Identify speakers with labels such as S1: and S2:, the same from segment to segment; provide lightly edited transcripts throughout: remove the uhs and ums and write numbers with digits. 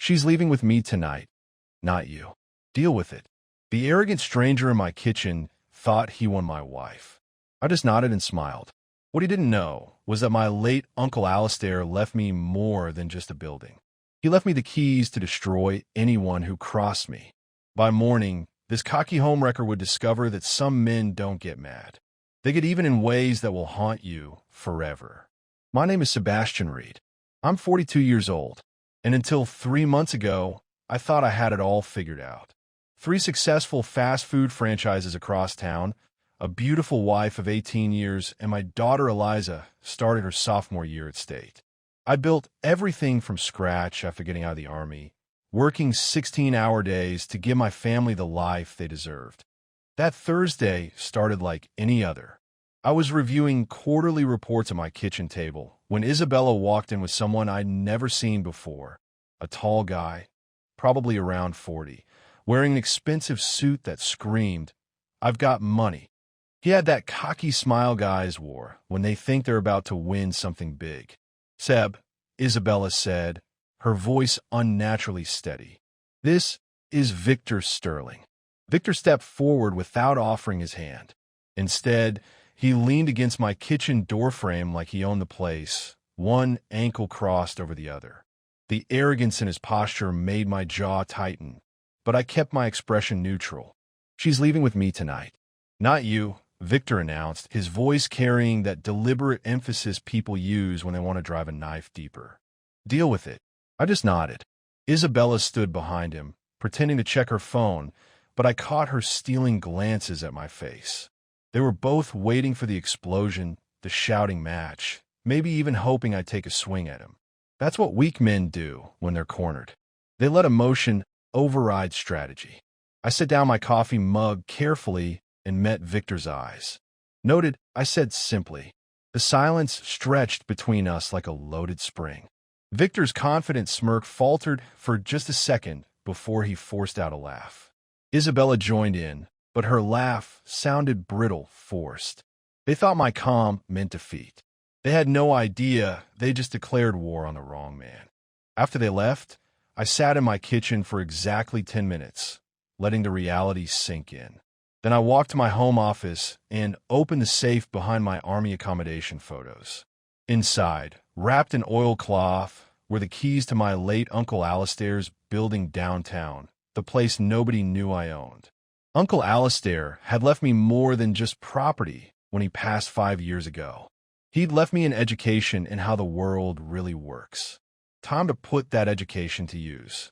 S1: She's leaving with me tonight, not you. Deal with it. The arrogant stranger in my kitchen thought he won my wife. I just nodded and smiled. What he didn't know was that my late Uncle Alistair left me more than just a building. He left me the keys to destroy anyone who crossed me. By morning, this cocky homewrecker would discover that some men don't get mad. They get even in ways that will haunt you forever. My name is Sebastian Reed. I'm 42 years old, and until 3 months ago, I thought I had it all figured out. 3 successful fast food franchises across town, a beautiful wife of 18 years, and my daughter Eliza started her sophomore year at State. I built everything from scratch after getting out of the Army, working 16-hour days to give my family the life they deserved. That Thursday started like any other. I was reviewing quarterly reports at my kitchen table when Isabella walked in with someone I'd never seen before, a tall guy, probably around 40, wearing an expensive suit that screamed, "I've got money." He had that cocky smile guys wore when they think they're about to win something big. "Seb," Isabella said, her voice unnaturally steady. "This is Victor Sterling." Victor stepped forward without offering his hand. Instead, he leaned against my kitchen doorframe like he owned the place, one ankle crossed over the other. The arrogance in his posture made my jaw tighten, but I kept my expression neutral. "She's leaving with me tonight." "Not you," Victor announced, his voice carrying that deliberate emphasis people use when they want to drive a knife deeper. "Deal with it." I just nodded. Isabella stood behind him, pretending to check her phone, but I caught her stealing glances at my face. They were both waiting for the explosion, the shouting match, maybe even hoping I'd take a swing at him. That's what weak men do when they're cornered. They let emotion override strategy. I set down my coffee mug carefully and met Victor's eyes. "Noted," I said simply. The silence stretched between us like a loaded spring. Victor's confident smirk faltered for just a second before he forced out a laugh. Isabella joined in, but her laugh sounded brittle, forced. They thought my calm meant defeat. They had no idea they just declared war on the wrong man. After they left, I sat in my kitchen for exactly 10 minutes, letting the reality sink in. Then I walked to my home office and opened the safe behind my Army accommodation photos. Inside, wrapped in oilcloth, were the keys to my late Uncle Alistair's building downtown, the place nobody knew I owned. Uncle Alistair had left me more than just property when he passed 5 years ago. He'd left me an education in how the world really works. Time to put that education to use.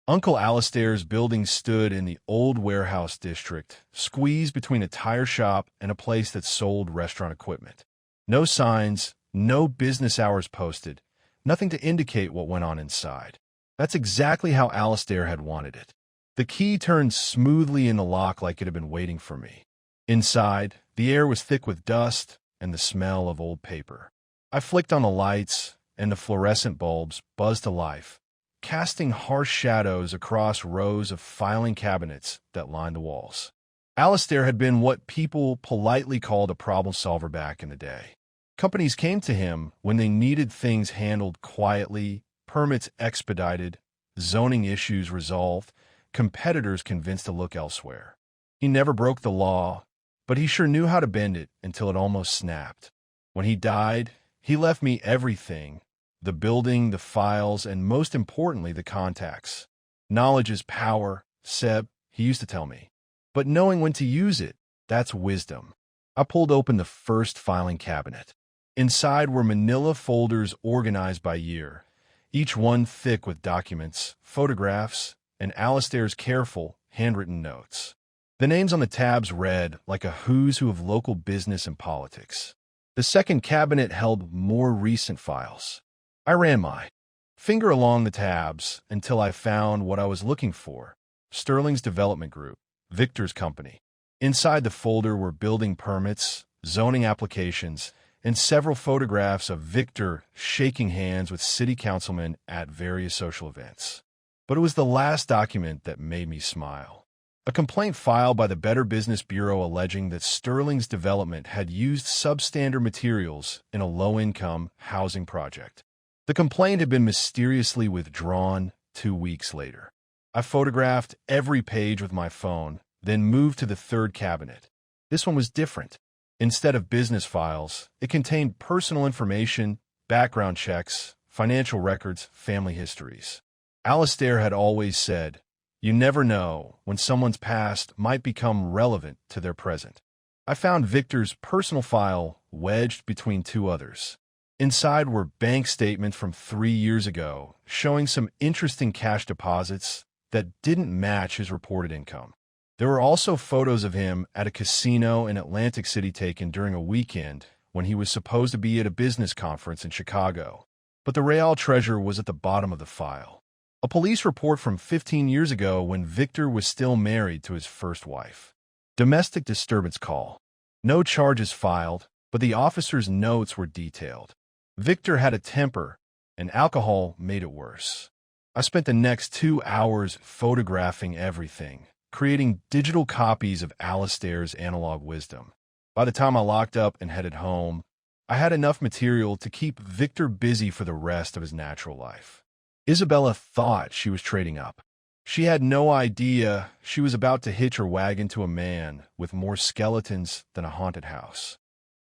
S1: Uncle Alistair's building stood in the old warehouse district, squeezed between a tire shop and a place that sold restaurant equipment. No signs, no business hours posted, nothing to indicate what went on inside. That's exactly how Alistair had wanted it. The key turned smoothly in the lock like it had been waiting for me. Inside, the air was thick with dust and the smell of old paper. I flicked on the lights, and the fluorescent bulbs buzzed to life, casting harsh shadows across rows of filing cabinets that lined the walls. Alistair had been what people politely called a problem solver back in the day. Companies came to him when they needed things handled quietly, permits expedited, zoning issues resolved, competitors convinced to look elsewhere. He never broke the law, but he sure knew how to bend it until it almost snapped. When he died, he left me everything: the building, the files, and most importantly, the contacts. Knowledge is power, Seb, he used to tell me. But knowing when to use it, that's wisdom. I pulled open the first filing cabinet. Inside were manila folders organized by year, each one thick with documents, photographs, and Alistair's careful, handwritten notes. The names on the tabs read like a who's who of local business and politics. The second cabinet held more recent files. I ran my finger along the tabs until I found what I was looking for: Sterling's Development Group, Victor's company. Inside the folder were building permits, zoning applications, and several photographs of Victor shaking hands with city councilmen at various social events. But it was the last document that made me smile. A complaint filed by the Better Business Bureau alleging that Sterling's development had used substandard materials in a low-income housing project. The complaint had been mysteriously withdrawn 2 weeks later. I photographed every page with my phone, then moved to the third cabinet. This one was different. Instead of business files, it contained personal information, background checks, financial records, family histories. Alistair had always said, "You never know when someone's past might become relevant to their present." I found Victor's personal file wedged between two others. Inside were bank statements from 3 years ago, showing some interesting cash deposits that didn't match his reported income. There were also photos of him at a casino in Atlantic City taken during a weekend when he was supposed to be at a business conference in Chicago. But the real treasure was at the bottom of the file. A police report from 15 years ago when Victor was still married to his first wife. Domestic disturbance call. No charges filed, but the officer's notes were detailed. Victor had a temper, and alcohol made it worse. I spent the next 2 hours photographing everything, creating digital copies of Alistair's analog wisdom. By the time I locked up and headed home, I had enough material to keep Victor busy for the rest of his natural life. Isabella thought she was trading up. She had no idea she was about to hitch her wagon to a man with more skeletons than a haunted house.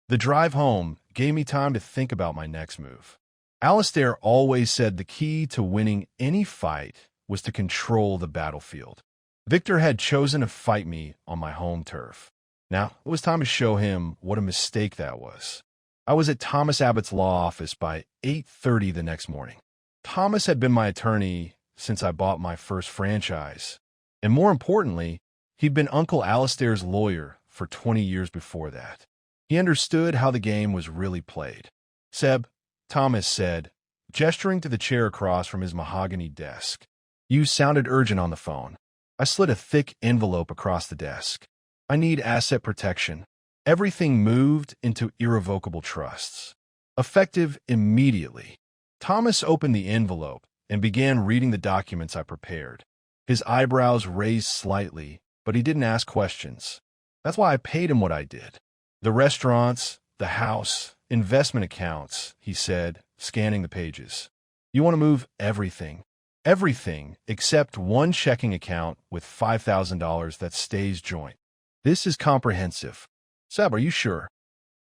S1: The drive home gave me time to think about my next move. Alistair always said the key to winning any fight was to control the battlefield. Victor had chosen to fight me on my home turf. Now, it was time to show him what a mistake that was. I was at Thomas Abbott's law office by 8:30 the next morning. Thomas had been my attorney since I bought my first franchise, and more importantly, he'd been Uncle Alistair's lawyer for 20 years before that. He understood how the game was really played. "Seb," Thomas said, gesturing to the chair across from his mahogany desk. "You sounded urgent on the phone." I slid a thick envelope across the desk. "I need asset protection. Everything moved into irrevocable trusts. Effective immediately." Thomas opened the envelope and began reading the documents I prepared. His eyebrows raised slightly, but he didn't ask questions. That's why I paid him what I did. "The restaurants, the house, investment accounts," he said, scanning the pages. "You want to move everything. Everything except one checking account with $5,000 that stays joint. This is comprehensive." "Seb, are you sure?"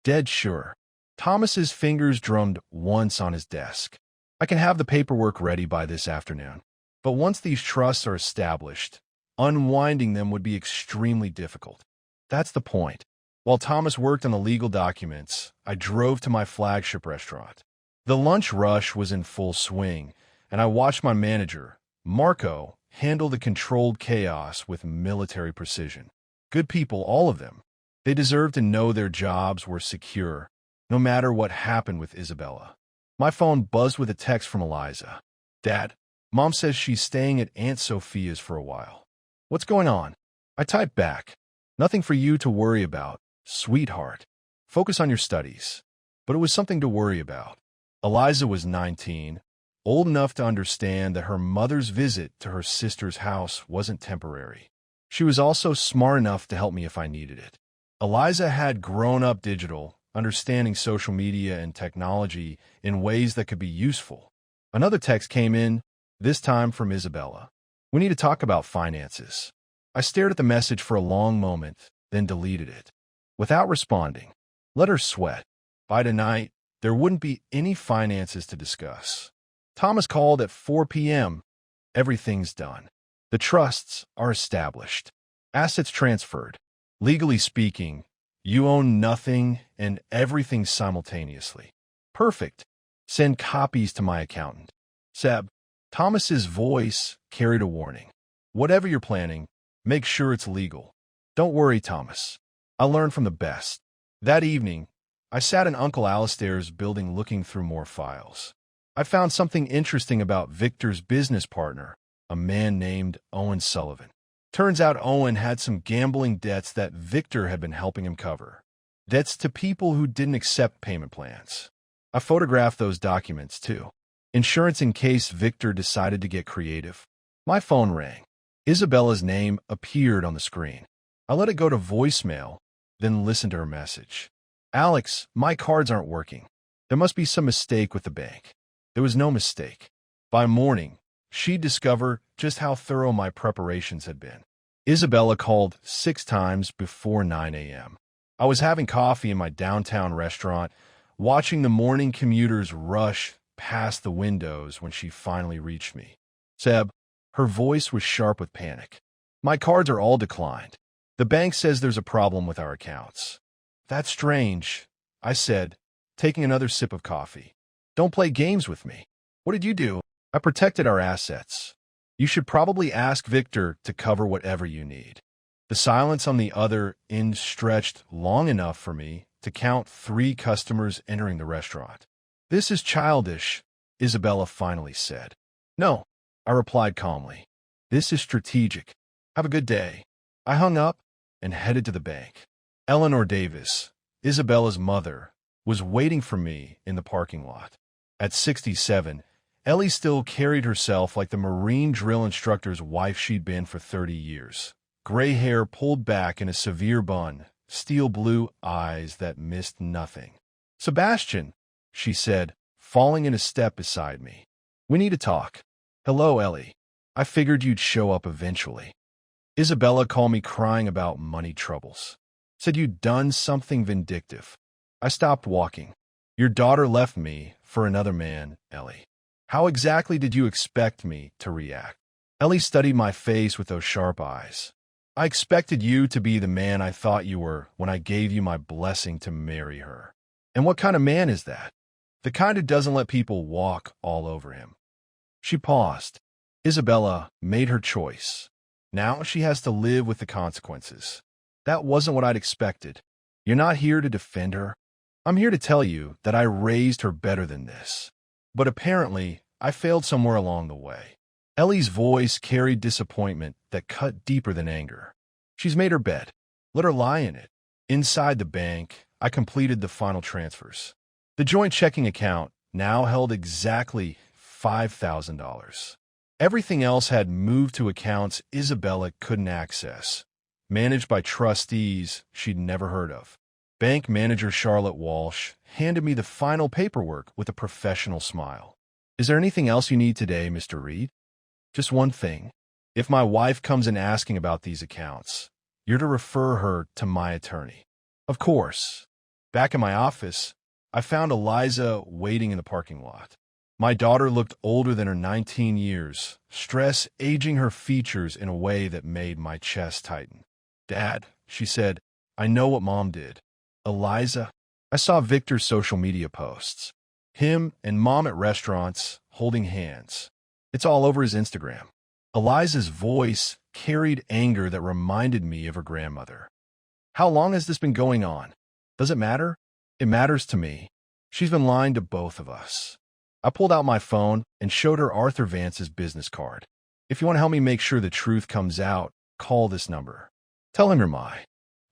S1: "Dead sure." Thomas's fingers drummed once on his desk. "I can have the paperwork ready by this afternoon. But once these trusts are established, unwinding them would be extremely difficult. That's the point." While Thomas worked on the legal documents, I drove to my flagship restaurant. The lunch rush was in full swing, and I watched my manager, Marco, handle the controlled chaos with military precision. Good people, all of them. They deserved to know their jobs were secure, no matter what happened with Isabella. My phone buzzed with a text from Eliza. "Dad, Mom says she's staying at Aunt Sophia's for a while." "What's going on?" I typed back. "Nothing for you to worry about, sweetheart. Focus on your studies." But it was something to worry about. Eliza was 19, old enough to understand that her mother's visit to her sister's house wasn't temporary. She was also smart enough to help me if I needed it. Eliza had grown up digital, understanding social media and technology in ways that could be useful. Another text came in, this time from Isabella. "We need to talk about finances." I stared at the message for a long moment, then deleted it. Without responding, let her sweat. By tonight, there wouldn't be any finances to discuss. Thomas called at 4 p.m. Everything's done. The trusts are established. Assets transferred. Legally speaking, you own nothing and everything simultaneously. Perfect. Send copies to my accountant. Seb. Thomas's voice carried a warning. Whatever you're planning, make sure it's legal. Don't worry, Thomas. I learned from the best. That evening, I sat in Uncle Alistair's building looking through more files. I found something interesting about Victor's business partner, a man named Owen Sullivan. Turns out Owen had some gambling debts that Victor had been helping him cover. Debts to people who didn't accept payment plans. I photographed those documents, too. Insurance in case Victor decided to get creative. My phone rang. Isabella's name appeared on the screen. I let it go to voicemail, then listened to her message. "Alex, my cards aren't working. There must be some mistake with the bank." There was no mistake. By morning, she'd discover just how thorough my preparations had been. Isabella called 6 times before 9 a.m. I was having coffee in my downtown restaurant, watching the morning commuters rush past the windows when she finally reached me. Seb, her voice was sharp with panic. My cards are all declined. The bank says there's a problem with our accounts. That's strange, I said, taking another sip of coffee. Don't play games with me. What did you do? I protected our assets. You should probably ask Victor to cover whatever you need. The silence on the other end stretched long enough for me to count 3 customers entering the restaurant. This is childish, Isabella finally said. No, I replied calmly. This is strategic. Have a good day. I hung up and headed to the bank. Eleanor Davis, Isabella's mother, was waiting for me in the parking lot. At 67, Ellie still carried herself like the Marine drill instructor's wife she'd been for 30 years. Gray hair pulled back in a severe bun, steel blue eyes that missed nothing. Sebastian, she said, falling in a step beside me. We need to talk. Hello, Ellie. I figured you'd show up eventually. Isabella called me crying about money troubles. Said you'd done something vindictive. I stopped walking. Your daughter left me for another man, Ellie. How exactly did you expect me to react? Ellie studied my face with those sharp eyes. I expected you to be the man I thought you were when I gave you my blessing to marry her. And what kind of man is that? The kind who doesn't let people walk all over him. She paused. Isabella made her choice. Now she has to live with the consequences. That wasn't what I'd expected. You're not here to defend her. I'm here to tell you that I raised her better than this. But apparently, I failed somewhere along the way. Ellie's voice carried disappointment that cut deeper than anger. She's made her bed. Let her lie in it. Inside the bank, I completed the final transfers. The joint checking account now held exactly $5,000. Everything else had moved to accounts Isabella couldn't access, managed by trustees she'd never heard of. Bank manager Charlotte Walsh handed me the final paperwork with a professional smile. Is there anything else you need today, Mr. Reed? Just one thing. If my wife comes in asking about these accounts, you're to refer her to my attorney. Of course. Back in my office, I found Eliza waiting in the parking lot. My daughter looked older than her 19 years, stress aging her features in a way that made my chest tighten. Dad, she said, I know what Mom did. Eliza, I saw Victor's social media posts. Him and Mom at restaurants, holding hands. It's all over his Instagram. Eliza's voice carried anger that reminded me of her grandmother. How long has this been going on? Does it matter? It matters to me. She's been lying to both of us. I pulled out my phone and showed her Arthur Vance's business card. If you want to help me make sure the truth comes out, call this number. Tell him you're my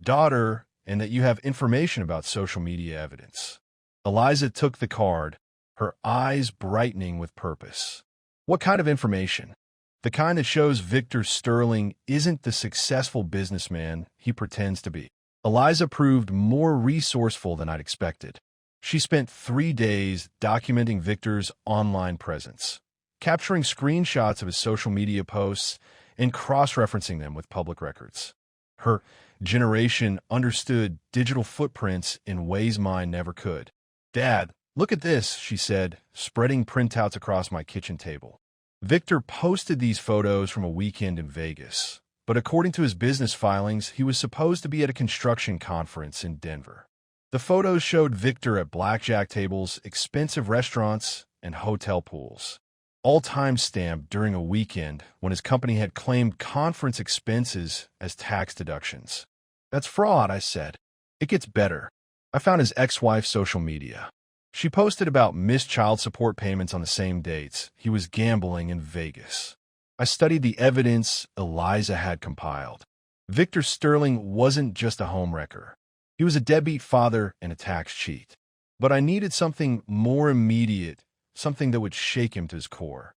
S1: daughter and that you have information about social media evidence. Eliza took the card, her eyes brightening with purpose. What kind of information? The kind that shows Victor Sterling isn't the successful businessman he pretends to be. Eliza proved more resourceful than I'd expected. She spent 3 days documenting Victor's online presence, capturing screenshots of his social media posts and cross-referencing them with public records. Her generation understood digital footprints in ways mine never could. Dad, look at this, she said, spreading printouts across my kitchen table. Victor posted these photos from a weekend in Vegas, but according to his business filings, he was supposed to be at a construction conference in Denver. The photos showed Victor at blackjack tables, expensive restaurants, and hotel pools, all time-stamped during a weekend when his company had claimed conference expenses as tax deductions. That's fraud, I said. It gets better. I found his ex-wife's social media. She posted about missed child support payments on the same dates. He was gambling in Vegas. I studied the evidence Eliza had compiled. Victor Sterling wasn't just a homewrecker. He was a deadbeat father and a tax cheat. But I needed something more immediate, something that would shake him to his core.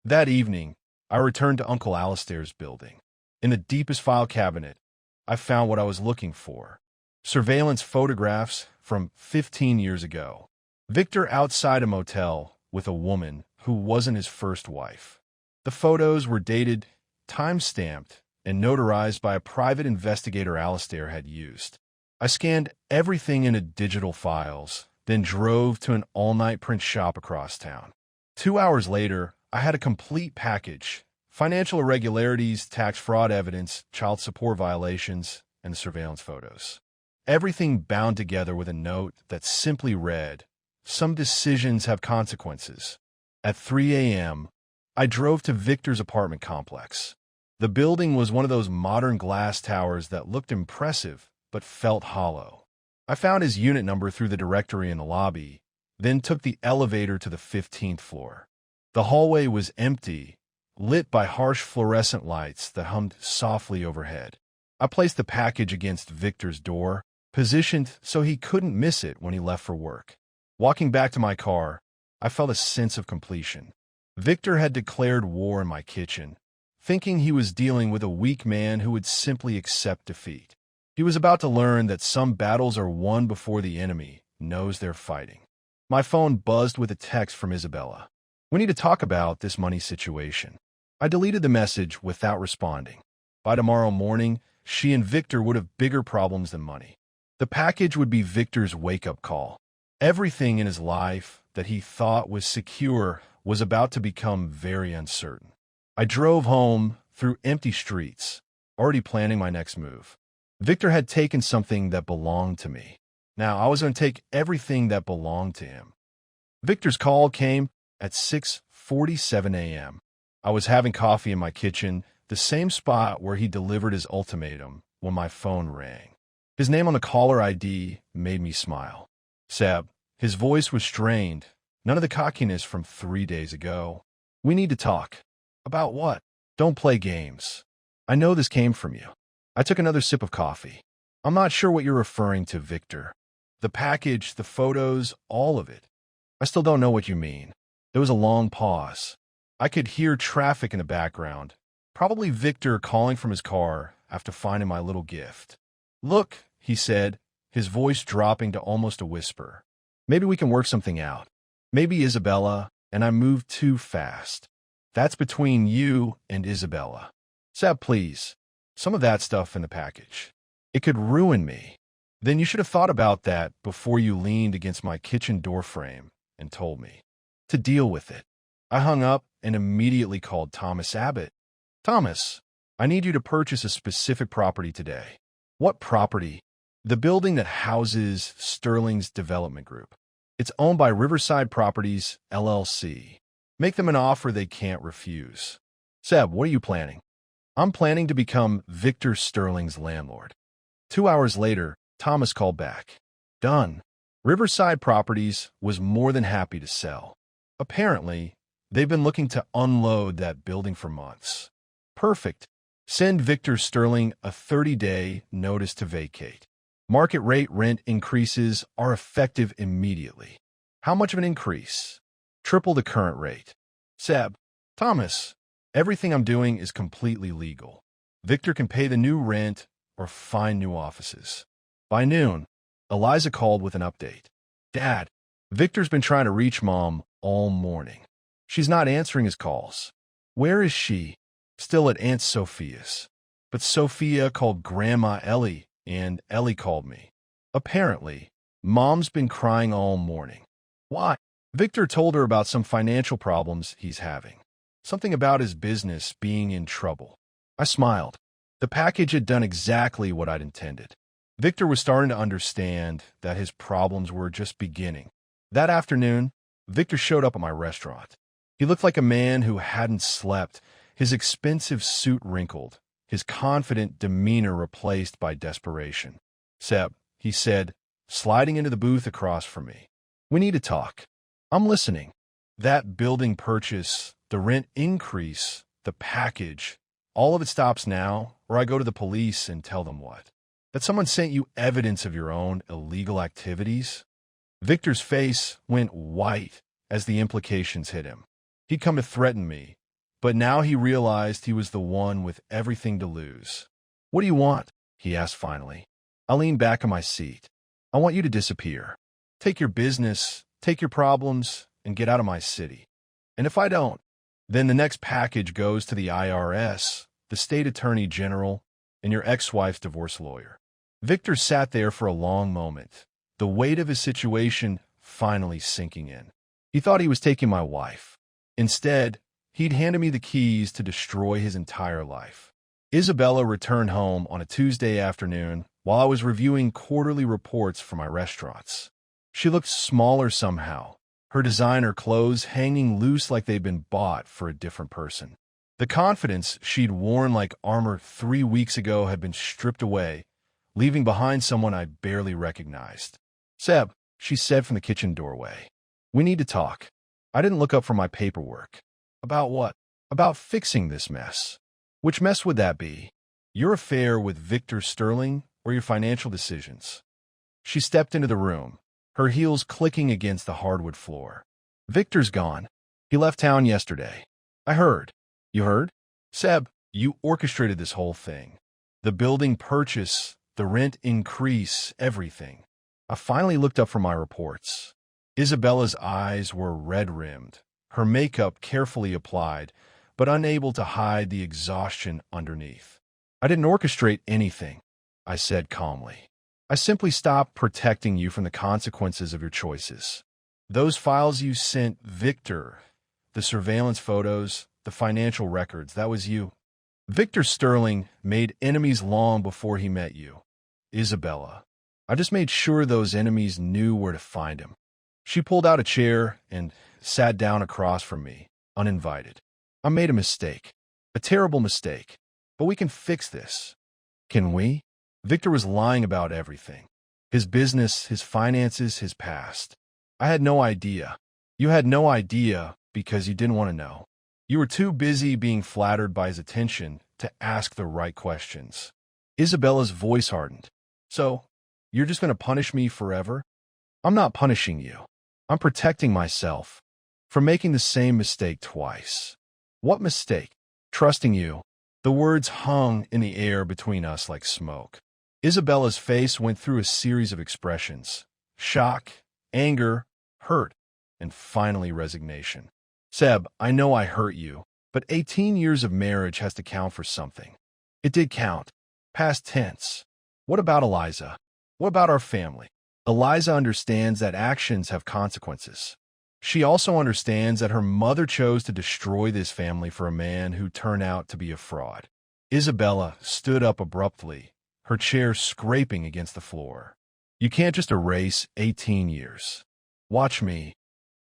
S1: That evening, I returned to Uncle Alistair's building. In the deepest file cabinet, I found what I was looking for. Surveillance photographs from 15 years ago. Victor outside a motel with a woman who wasn't his first wife. The The photos were dated, time-stamped, and notarized by a private investigator Alistair had used. I scanned everything into digital files, then drove to an all-night print shop across town. 2 hours later, I had a complete package: financial irregularities, tax fraud evidence, child support violations, and surveillance photos. Everything bound together with a note that simply read, "Some decisions have consequences." At 3 a.m., I drove to Victor's apartment complex. The building was one of those modern glass towers that looked impressive but felt hollow. I found his unit number through the directory in the lobby, then took the elevator to the 15th floor. The hallway was empty, lit by harsh fluorescent lights that hummed softly overhead. I placed the package against Victor's door, positioned so he couldn't miss it when he left for work. Walking back to my car, I felt a sense of completion. Victor had declared war in my kitchen, thinking he was dealing with a weak man who would simply accept defeat. He was about to learn that some battles are won before the enemy knows they're fighting. My phone buzzed with a text from Isabella. "We need to talk about this money situation." I deleted the message without responding. By tomorrow morning, she and Victor would have bigger problems than money. The package would be Victor's wake-up call. Everything in his life that he thought was secure was about to become very uncertain. I drove home through empty streets, already planning my next move. Victor had taken something that belonged to me. Now I was going to take everything that belonged to him. Victor's call came at 6:47 a.m. I was having coffee in my kitchen, the same spot where he delivered his ultimatum, when my phone rang. His name on the caller ID made me smile. Seb. His voice was strained, none of the cockiness from 3 days ago. "We need to talk." "About what?" "Don't play games. I know this came from you." I took another sip of coffee. "I'm not sure what you're referring to, Victor. The package, the photos, all of it." "I still don't know what you mean." There was a long pause. I could hear traffic in the background, probably Victor calling from his car after finding my little gift. "Look," he said, his voice dropping to almost a whisper. "Maybe we can work something out. Maybe Isabella and I moved too fast. That's between you and Isabella." "Seb, please. Some of that stuff in the package. It could ruin me." "Then you should have thought about that before you leaned against my kitchen doorframe and told me to deal with it." I hung up and immediately called Thomas Abbott. "Thomas, I need you to purchase a specific property today." "What property?" "The building that houses Sterling's development group. It's owned by Riverside Properties, LLC. Make them an offer they can't refuse." "Seb, what are you planning?" "I'm planning to become Victor Sterling's landlord." 2 hours later, Thomas called back. "Done." Riverside Properties was more than happy to sell. Apparently, they've been looking to unload that building for months. "Perfect. Send Victor Sterling a 30-day notice to vacate. Market rate rent increases are effective immediately." "How much of an increase?" "Triple the current rate." "Seb." "Thomas, everything I'm doing is completely legal. Victor can pay the new rent or find new offices." By noon, Eliza called with an update. "Dad, Victor's been trying to reach Mom all morning. She's not answering his calls." "Where is she?" "Still at Aunt Sophia's." "But Sophia called Grandma Ellie, and Ellie called me." "Apparently, Mom's been crying all morning." "Why?" "Victor told her about some financial problems he's having. Something about his business being in trouble." I smiled. The package had done exactly what I'd intended. Victor was starting to understand that his problems were just beginning. That afternoon, Victor showed up at my restaurant. He looked like a man who hadn't slept, his expensive suit wrinkled, his confident demeanor replaced by desperation. "Seb," he said, sliding into the booth across from me. "We need to talk." "I'm listening." "That building purchase, the rent increase, the package, all of it stops now, or I go to the police and tell them what? That someone sent you evidence of your own illegal activities?" Victor's face went white as the implications hit him. He'd come to threaten me, but now he realized he was the one with everything to lose. "What do you want?" he asked finally. I leaned back in my seat. "I want you to disappear. Take your business, take your problems, and get out of my city. And if I don't, Then the next package goes to the IRS, the state attorney general, and your ex-wife's divorce lawyer. Victor sat there for a long moment, the weight of his situation finally sinking in. He thought he was taking my wife. Instead, he'd handed me the keys to destroy his entire life. Isabella returned home on a Tuesday afternoon while I was reviewing quarterly reports for my restaurants. She looked smaller somehow, her designer clothes hanging loose like they'd been bought for a different person. The confidence she'd worn like armor 3 weeks ago had been stripped away, leaving behind someone I barely recognized. "Seb," she said from the kitchen doorway. "We need to talk." I didn't look up from my paperwork. "About what?" "About fixing this mess." "Which mess would that be? Your affair with Victor Sterling or your financial decisions?" She stepped into the room, her heels clicking against the hardwood floor. "Victor's gone. He left town yesterday." "I heard." "You heard?" "Seb, you orchestrated this whole thing. The building purchase, the rent increase, everything." I finally looked up from my reports. Isabella's eyes were red-rimmed, her makeup carefully applied, but unable to hide the exhaustion underneath. "I didn't orchestrate anything," I said calmly. "I simply stopped protecting you from the consequences of your choices. Those files you sent Victor, the surveillance photos, the financial records, that was you. Victor Sterling made enemies long before he met you, Isabella. I just made sure those enemies knew where to find him." She pulled out a chair and sat down across from me, uninvited. "I made a mistake, a terrible mistake, but we can fix this." "Can we?" Victor was lying about everything. His business, his finances, his past. I had no idea. You had no idea because you didn't want to know. You were too busy being flattered by his attention to ask the right questions. Isabella's voice hardened. "So, you're just going to punish me forever?" "I'm not punishing you. I'm protecting myself from making the same mistake twice." "What mistake?" "Trusting you." The words hung in the air between us like smoke. Isabella's face went through a series of expressions: shock, anger, hurt, and finally resignation. "Seb, I know I hurt you, but 18 years of marriage has to count for something." "It did count. Past tense." "What about Eliza? What about our family?" "Eliza understands that actions have consequences. She also understands that her mother chose to destroy this family for a man who turned out to be a fraud." Isabella stood up abruptly, her chair scraping against the floor. "You can't just erase 18 years. Watch me."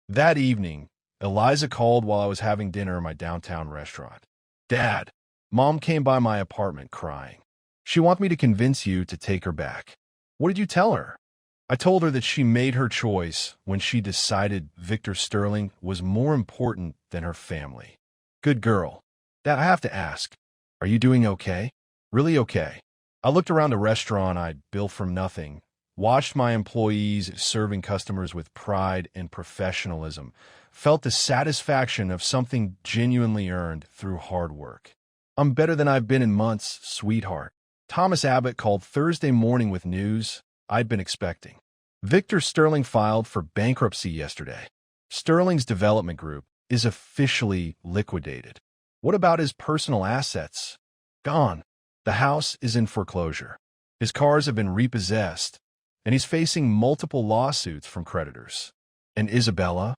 S1: That evening, Eliza called while I was having dinner in my downtown restaurant. "Dad, Mom came by my apartment crying. She wants me to convince you to take her back." "What did you tell her?" "I told her that she made her choice when she decided Victor Sterling was more important than her family." "Good girl." "Dad, I have to ask, are you doing okay? Really okay?" I looked around the restaurant I'd built from nothing, watched my employees serving customers with pride and professionalism, felt the satisfaction of something genuinely earned through hard work. "I'm better than I've been in months, sweetheart." Thomas Abbott called Thursday morning with news I'd been expecting. Victor Sterling filed for bankruptcy yesterday. Sterling's development group is officially liquidated. "What about his personal assets?" "Gone. The house is in foreclosure. His cars have been repossessed, and he's facing multiple lawsuits from creditors." "And Isabella?"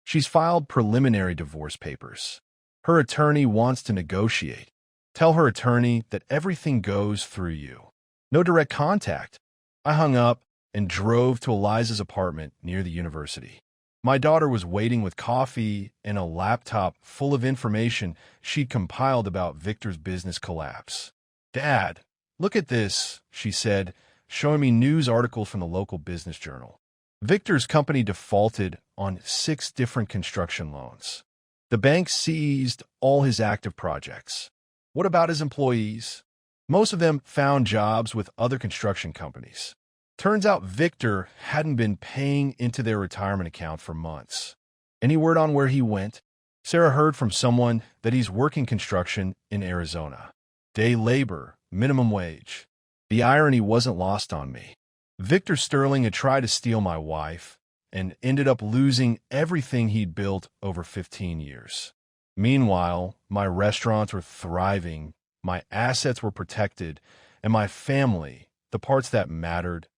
S1: "She's filed preliminary divorce papers. Her attorney wants to negotiate." "Tell her attorney that everything goes through you. No direct contact." I hung up and drove to Eliza's apartment near the university. My daughter was waiting with coffee and a laptop full of information she'd compiled about Victor's business collapse. "Dad, look at this," she said, showing me news articles from the local business journal. Victor's company defaulted on 6 different construction loans. The bank seized all his active projects. "What about his employees?" "Most of them found jobs with other construction companies." Turns out Victor hadn't been paying into their retirement account for months. "Any word on where he went?" Sarah heard from someone that he's working construction in Arizona. Day labor, minimum wage. The irony wasn't lost on me. Victor Sterling had tried to steal my wife and ended up losing everything he'd built over 15 years. Meanwhile, my restaurants were thriving, my assets were protected, and my family, the parts that mattered,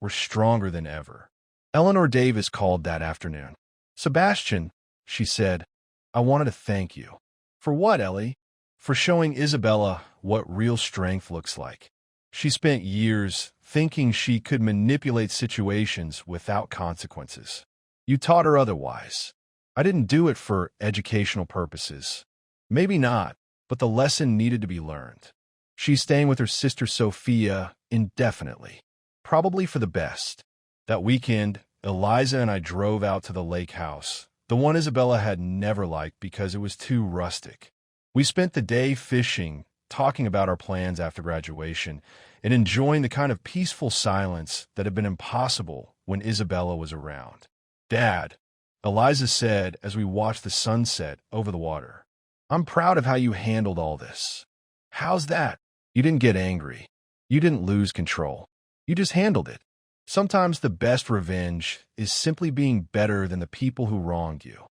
S1: were stronger than ever. Eleanor Davis called that afternoon. "Sebastian," she said, "I wanted to thank you." "For what, Ellie?" "For showing Isabella what real strength looks like. She spent years thinking she could manipulate situations without consequences. You taught her otherwise. I didn't do it for educational purposes. Maybe not, but the lesson needed to be learned. She's staying with her sister Sophia indefinitely, probably for the best." That weekend, Eliza and I drove out to the lake house, the one Isabella had never liked because it was too rustic. We spent the day fishing, talking about our plans after graduation, and enjoying the kind of peaceful silence that had been impossible when Isabella was around. "Dad," Eliza said as we watched the sunset over the water, "I'm proud of how you handled all this." "How's that?" "You didn't get angry. You didn't lose control. You just handled it. Sometimes the best revenge is simply being better than the people who wronged you."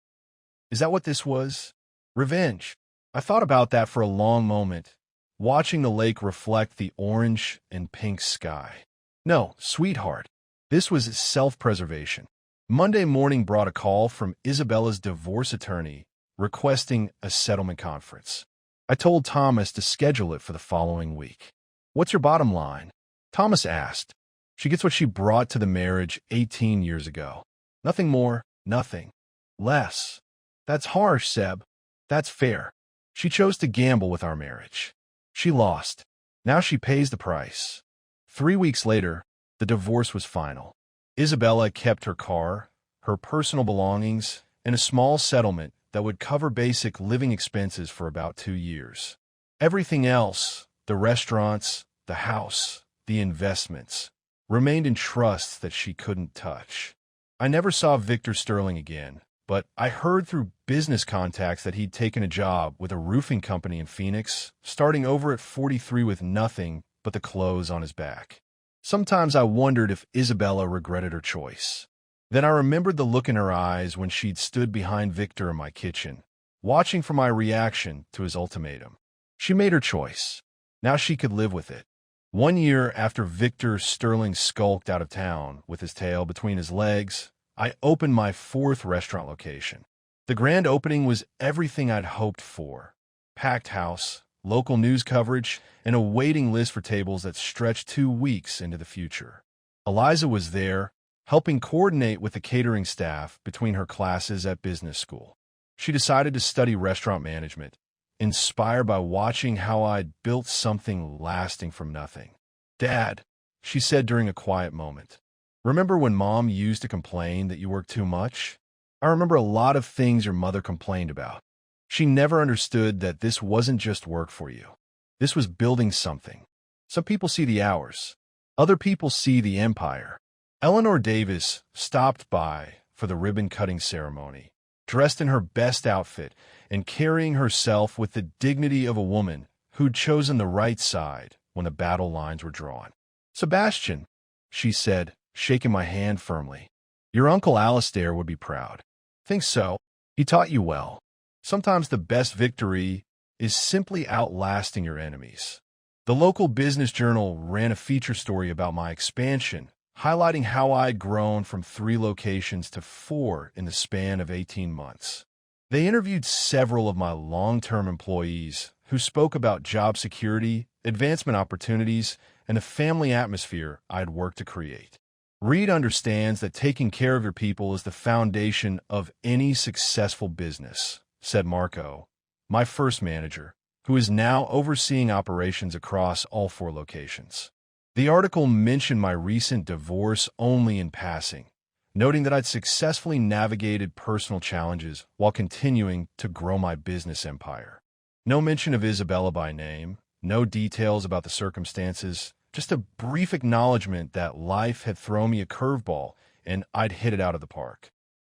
S1: Is that what this was? Revenge? I thought about that for a long moment, watching the lake reflect the orange and pink sky. No, sweetheart. This was self-preservation. Monday morning brought a call from Isabella's divorce attorney requesting a settlement conference. I told Thomas to schedule it for the following week. "What's your bottom line?" Thomas asked. "She gets what she brought to the marriage 18 years ago. Nothing more, nothing less." "That's harsh, Seb." "That's fair. She chose to gamble with our marriage. She lost. Now she pays the price." 3 weeks later, the divorce was final. Isabella kept her car, her personal belongings, and a small settlement that would cover basic living expenses for about 2 years. Everything else, the restaurants, the house, the investments, remained in trusts that she couldn't touch. I never saw Victor Sterling again, but I heard through business contacts that he'd taken a job with a roofing company in Phoenix, starting over at 43 with nothing but the clothes on his back. Sometimes I wondered if Isabella regretted her choice. Then I remembered the look in her eyes when she'd stood behind Victor in my kitchen, watching for my reaction to his ultimatum. She made her choice. Now she could live with it. 1 year after Victor Sterling skulked out of town with his tail between his legs, I opened my 4th restaurant location. The grand opening was everything I'd hoped for. Packed house, local news coverage, and a waiting list for tables that stretched 2 weeks into the future. Eliza was there, helping coordinate with the catering staff between her classes at business school. She decided to study restaurant management, inspired by watching how I'd built something lasting from nothing. "Dad," she said during a quiet moment, "remember when Mom used to complain that you worked too much? I remember a lot of things your mother complained about. She never understood that this wasn't just work for you. This was building something. Some people see the hours. Other people see the empire." Eleanor Davis stopped by for the ribbon-cutting ceremony, dressed in her best outfit and carrying herself with the dignity of a woman who'd chosen the right side when the battle lines were drawn. "Sebastian," she said, shaking my hand firmly, "your Uncle Alistair would be proud." "Think so? He taught you well. Sometimes the best victory is simply outlasting your enemies." The local business journal ran a feature story about my expansion, highlighting how I'd grown from 3 locations to 4 in the span of 18 months. They interviewed several of my long-term employees who spoke about job security, advancement opportunities, and the family atmosphere I'd worked to create. Reed understands that taking care of your people is the foundation of any successful business, said Marco, my first manager, who is now overseeing operations across all 4 locations. The article mentioned my recent divorce only in passing, noting that I'd successfully navigated personal challenges while continuing to grow my business empire. No mention of Isabella by name, no details about the circumstances, just a brief acknowledgement that life had thrown me a curveball and I'd hit it out of the park.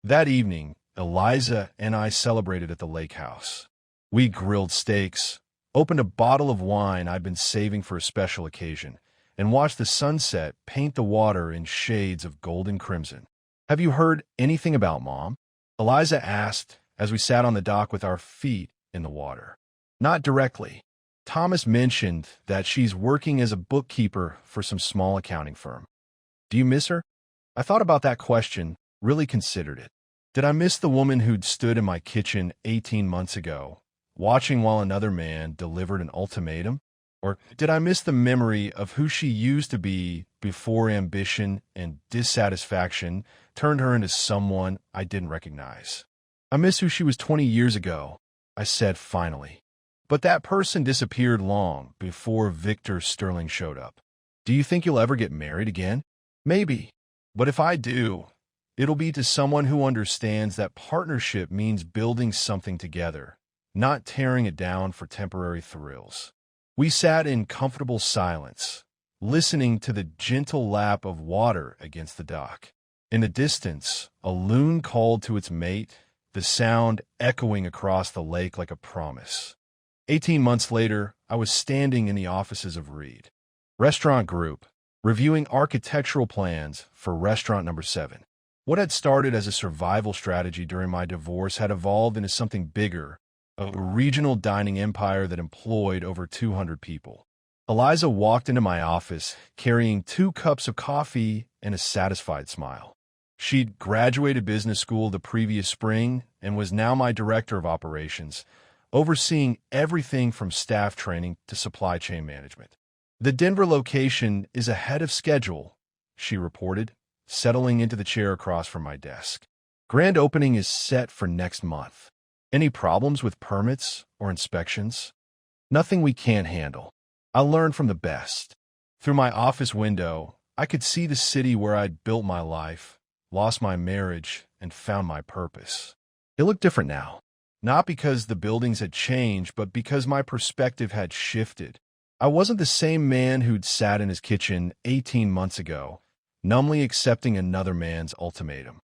S1: That evening, Eliza and I celebrated at the lake house. We grilled steaks, opened a bottle of wine I'd been saving for a special occasion, and watched the sunset paint the water in shades of golden crimson. "Have you heard anything about Mom?" Eliza asked as we sat on the dock with our feet in the water. Not directly. Thomas mentioned that she's working as a bookkeeper for some small accounting firm. Do you miss her? I thought about that question, really considered it. Did I miss the woman who'd stood in my kitchen 18 months ago, watching while another man delivered an ultimatum? Or did I miss the memory of who she used to be before ambition and dissatisfaction turned her into someone I didn't recognize? I miss who she was 20 years ago, I said finally. But that person disappeared long before Victor Sterling showed up. Do you think you'll ever get married again? Maybe. But if I do, it'll be to someone who understands that partnership means building something together, not tearing it down for temporary thrills. We sat in comfortable silence, listening to the gentle lap of water against the dock. In the distance, a loon called to its mate, the sound echoing across the lake like a promise. 18 months later, I was standing in the offices of Reed Restaurant Group, reviewing architectural plans for restaurant number 7. What had started as a survival strategy during my divorce had evolved into something bigger, a regional dining empire that employed over 200 people. Eliza walked into my office carrying 2 cups of coffee and a satisfied smile. She'd graduated business school the previous spring and was now my director of operations, overseeing everything from staff training to supply chain management. The Denver location is ahead of schedule, she reported, settling into the chair across from my desk. Grand opening is set for next month. Any problems with permits or inspections? Nothing we can't handle. I learned from the best. Through my office window, I could see the city where I'd built my life, lost my marriage, and found my purpose. It looked different now. Not because the buildings had changed, but because my perspective had shifted. I wasn't the same man who'd sat in his kitchen 18 months ago, numbly accepting another man's ultimatum.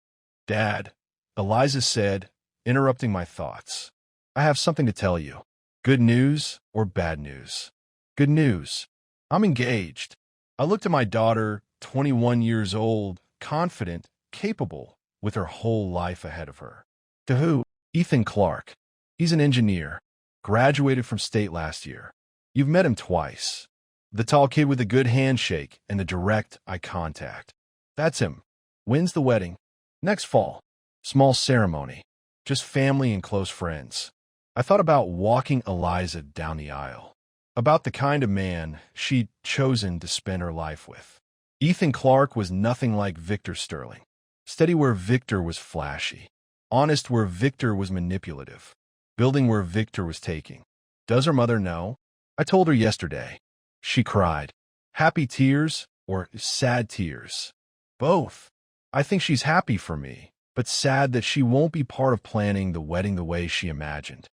S1: Dad, Eliza said, interrupting my thoughts. I have something to tell you. Good news or bad news? Good news. I'm engaged. I looked at my daughter, 21 years old, confident, capable, with her whole life ahead of her. To who? Ethan Clark. He's an engineer. Graduated from state last year. You've met him twice. The tall kid with a good handshake and the direct eye contact. That's him. When's the wedding? Next fall. Small ceremony. Just family and close friends. I thought about walking Eliza down the aisle. About the kind of man she'd chosen to spend her life with. Ethan Clark was nothing like Victor Sterling. Steady where Victor was flashy. Honest where Victor was manipulative. Building where Victor was taking. Does her mother know? I told her yesterday. She cried. Happy tears or sad tears? Both. I think she's happy for me, but sad that she won't be part of planning the wedding the way she imagined.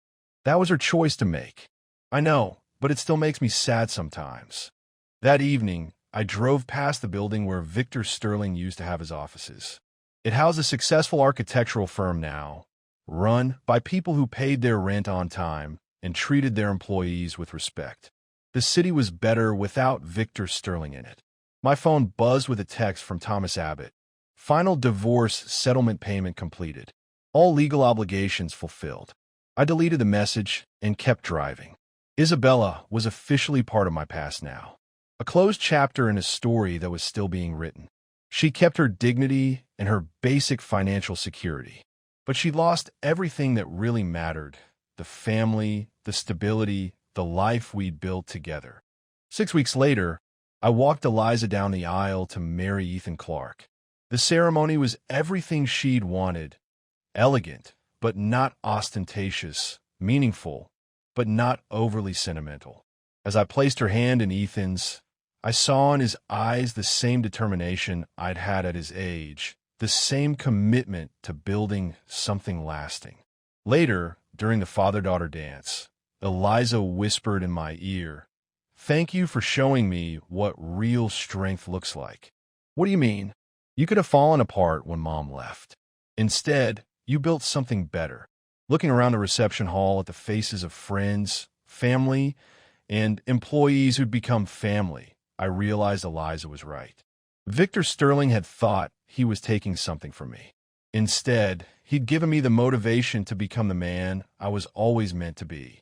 S1: That was her choice to make. I know, but it still makes me sad sometimes. That evening, I drove past the building where Victor Sterling used to have his offices. It housed a successful architectural firm now, run by people who paid their rent on time and treated their employees with respect. The city was better without Victor Sterling in it. My phone buzzed with a text from Thomas Abbott. Final divorce settlement payment completed. All legal obligations fulfilled. I deleted the message and kept driving. Isabella was officially part of my past now. A closed chapter in a story that was still being written. She kept her dignity and her basic financial security. But she lost everything that really mattered. The family, the stability, the life we'd built together. 6 weeks later, I walked Eliza down the aisle to marry Ethan Clark. The ceremony was everything she'd wanted. Elegant, but not ostentatious. Meaningful, but not overly sentimental. As I placed her hand in Ethan's, I saw in his eyes the same determination I'd had at his age, the same commitment to building something lasting. Later, during the father-daughter dance, Eliza whispered in my ear, "Thank you for showing me what real strength looks like." What do you mean? You could have fallen apart when Mom left. Instead, you built something better. Looking around the reception hall at the faces of friends, family, and employees who'd become family, I realized Eliza was right. Victor Sterling had thought he was taking something from me. Instead, he'd given me the motivation to become the man I was always meant to be.